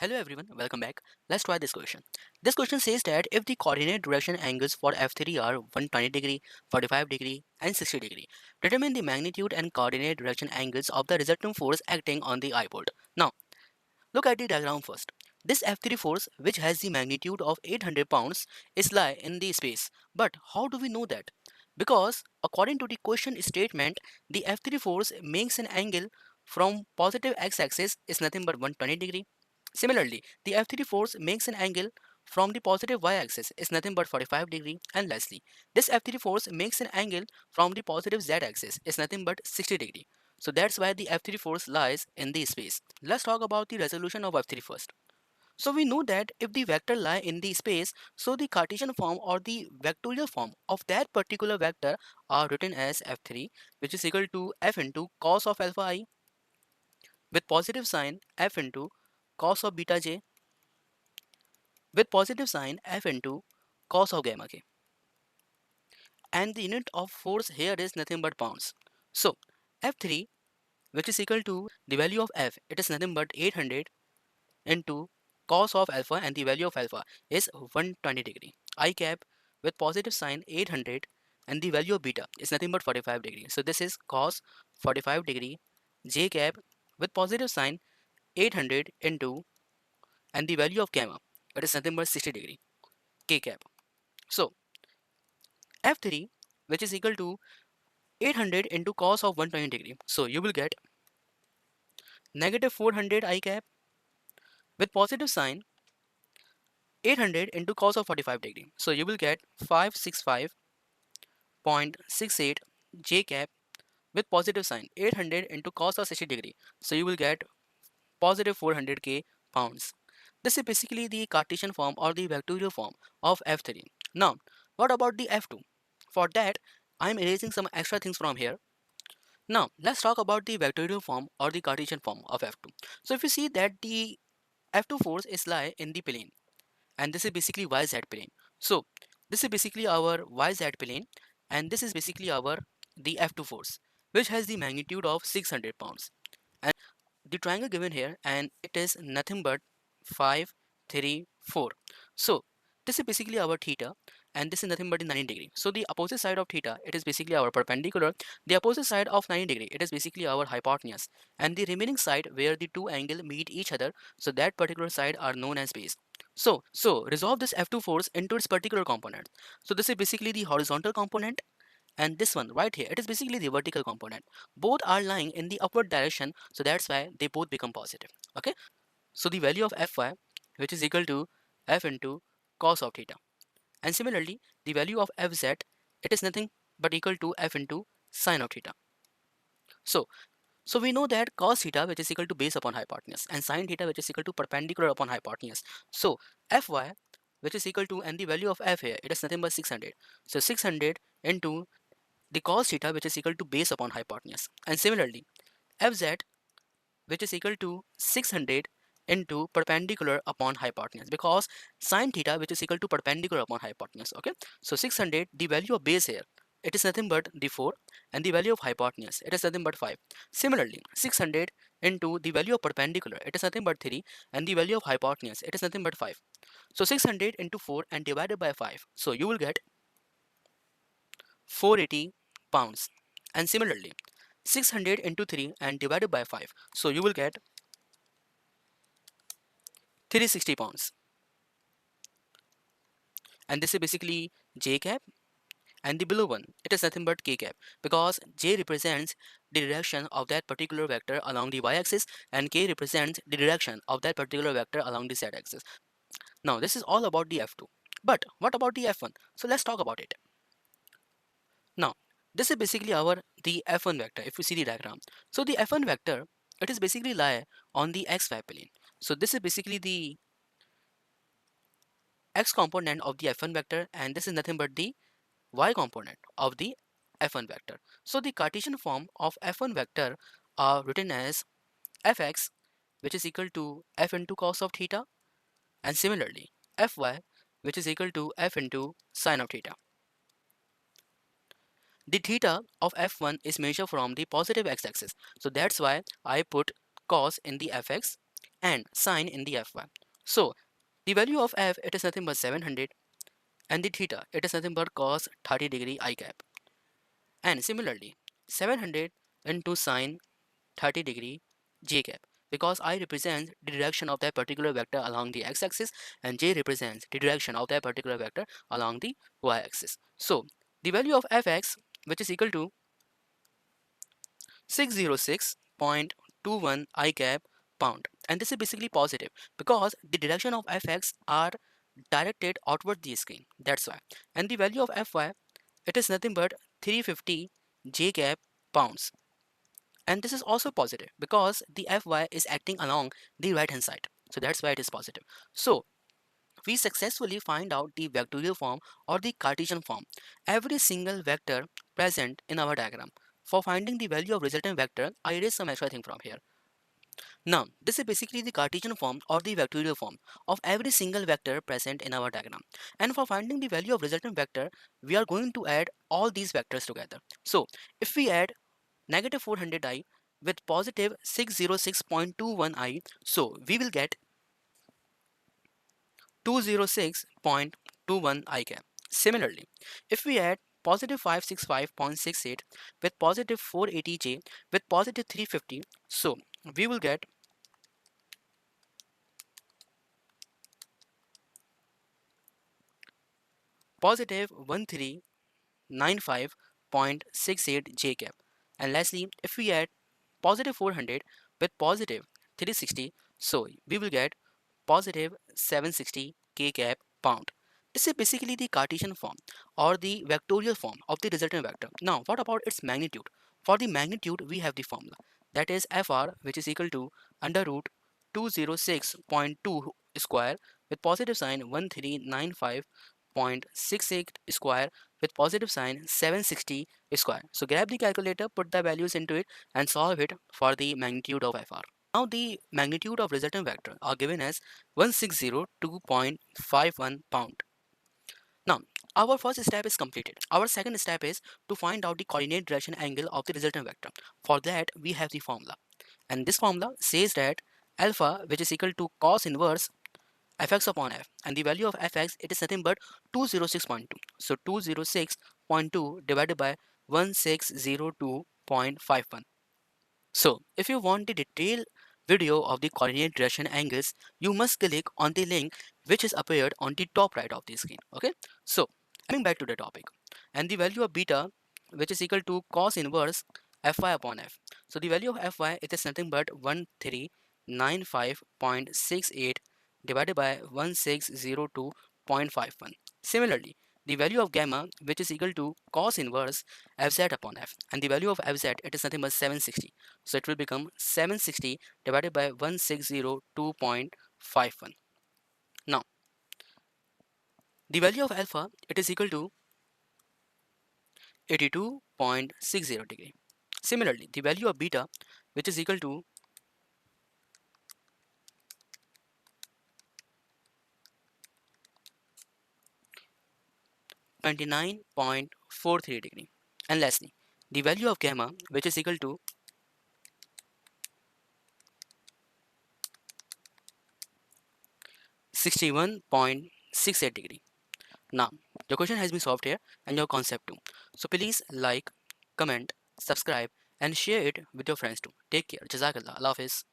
Hello everyone, welcome back. Let's try this question. This question says that if the coordinate direction angles for F3 are 120 degree, 45 degree and 60 degree, determine the magnitude and coordinate direction angles of the resultant force acting on the eye bolt. Now, look at the diagram first. This F3 force, which has the magnitude of 800 pounds, is lie in the space. But how do we know that? Because according to the question statement, the F3 force makes an angle from positive x-axis is nothing but 120 degree. Similarly, the F3 force makes an angle from the positive y-axis is nothing but 45 degree, and lastly, this F3 force makes an angle from the positive z-axis is nothing but 60 degree. So that's why the F3 force lies in the space. Let's talk about the resolution of F3 first. So we know that if the vector lie in the space, so the Cartesian form or the vectorial form of that particular vector are written as F3, which is equal to F into cos of alpha I with positive sign F into cos of beta j with positive sign F into cos of gamma k. And the unit of force here is nothing but pounds. So F3, which is equal to the value of F, it is nothing but 800 into cos of alpha, and the value of alpha is 120 degree. I cap with positive sign 800, and the value of beta is nothing but 45 degree. So this is cos 45 degree. J cap with positive sign 800 into, and the value of gamma, it is nothing but 60 degree. K cap. So F3, which is equal to 800 into cos of 120 degree. So you will get negative 400 I cap with positive sign 800 into cos of 45 degree. So you will get 565.68 j cap with positive sign 800 into cos of 60 degree. So you will get positive 400k pounds. This is basically the Cartesian form or the vectorial form of F3. Now, what about the F2? For that, I am erasing some extra things from here. Now, let's talk about the vectorial form or the Cartesian form of F2. So if you see that the F2 force is lie in the plane, and this is basically YZ plane. So this is basically our YZ plane, and this is basically our the F2 force, which has the magnitude of 600 pounds. And the triangle given here, and it is nothing but 5 3 4. So this is basically our theta, and this is nothing but the 90 degree. So the opposite side of theta, it is basically our perpendicular. The opposite side of 90 degree, it is basically our hypotenuse, and the remaining side where the two angles meet each other, so that particular side are known as base. So resolve this F2 force into its particular component. So this is basically the horizontal component, and this one right here, it is basically the vertical component. Both are lying in the upward direction, so that's why they both become positive. Okay, so the value of Fy, which is equal to F into cos of theta, and similarly the value of Fz, it is nothing but equal to F into sine of theta. So so we know that cos theta, which is equal to base upon hypotenuse, and sine theta, which is equal to perpendicular upon hypotenuse. So Fy, which is equal to, and the value of F here, it is nothing but 600. So 600 into the cos theta, which is equal to base upon hypotenuse, and similarly Fz, which is equal to 600 into perpendicular upon hypotenuse, because sine theta, which is equal to perpendicular upon hypotenuse. Okay, so 600, the value of base here, it is nothing but the 4, and the value of hypotenuse, it is nothing but 5. Similarly 600 into the value of perpendicular, it is nothing but 3, and the value of hypotenuse, it is nothing but 5. So 600 into 4 and divided by 5, so you will get 480 pounds. And similarly 600 into 3 and divided by 5, so you will get 360 pounds. And this is basically j cap, and the below one, it is nothing but k cap, because j represents the direction of that particular vector along the y-axis, and k represents the direction of that particular vector along the z-axis. Now this is all about the F2, but what about the F1? So let's talk about it. Now this is basically our the F1 vector. If you see the diagram, so the F1 vector, it is basically lie on the xy plane. So this is basically the x component of the F1 vector, and this is nothing but the y component of the F1 vector. So the Cartesian form of F1 vector are written as Fx, which is equal to F into cos of theta, and similarly Fy, which is equal to F into sine of theta. The theta of F1 is measured from the positive x-axis, so that's why I put cos in the Fx, and sine in the fy. So the value of f, it is nothing but 700, and the theta, it is nothing but cos 30 degree I cap. And similarly, 700 into sine 30 degree j cap, because I represents the direction of that particular vector along the x-axis and j represents the direction of that particular vector along the y-axis. So the value of fx, which is equal to 606.21 I cap pound, and this is basically positive because the direction of fx are directed outward the screen, that's why. And the value of fy, it is nothing but 350 j cap pounds, and this is also positive because the fy is acting along the right hand side, so that's why it is positive. So we successfully find out the vectorial form or the Cartesian form every single vector present in our diagram. For finding the value of resultant vector, I erase some extra thing from here. Now this is basically the Cartesian form or the vectorial form of every single vector present in our diagram, and for finding the value of resultant vector we are going to add all these vectors together. So if we add negative 400i with positive 606.21i, so we will get 206.21 I cap. Similarly, if we add positive 565.68 with positive 480j with positive 350, so we will get positive 1395.68 j cap. And lastly, if we add positive 400 with positive 360, so we will get positive 760 k cap pound. This is basically the Cartesian form or the vectorial form of the resultant vector. Now, what about its magnitude? For the magnitude, we have the formula, that is Fr, which is equal to under root 206.2 square with positive sign 1395.68 square with positive sign 760 square. So grab the calculator, put the values into it and solve it for the magnitude of Fr. Now the magnitude of resultant vector are given as 1602.51 pound. Now our first step is completed. Our second step is to find out the coordinate direction angle of the resultant vector. For that we have the formula, and this formula says that alpha, which is equal to cos inverse fx upon f, and the value of fx, it is nothing but 206.2. So 206.2 divided by 1602.51. So, if you want the detailed video of the coordinate direction angles, you must click on the link which is appeared on the top right of the screen. Okay. So, coming back to the topic, and the value of beta, which is equal to cos inverse fy upon f. So, the value of fy, it is nothing but 1395.68 divided by 1602.51. Similarly, the value of gamma, which is equal to cos inverse fz upon f, and the value of fz, it is nothing but 760. So it will become 760 divided by 1602.51. Now the value of alpha, it is equal to 82.60 degree. Similarly, the value of beta, which is equal to 29.43 degree. And lastly, the value of gamma, which is equal to 61.68 degree. Now, your question has been solved here and your concept too. So please like, comment, subscribe and share it with your friends too. Take care. Jazakallah. Allah Hafiz.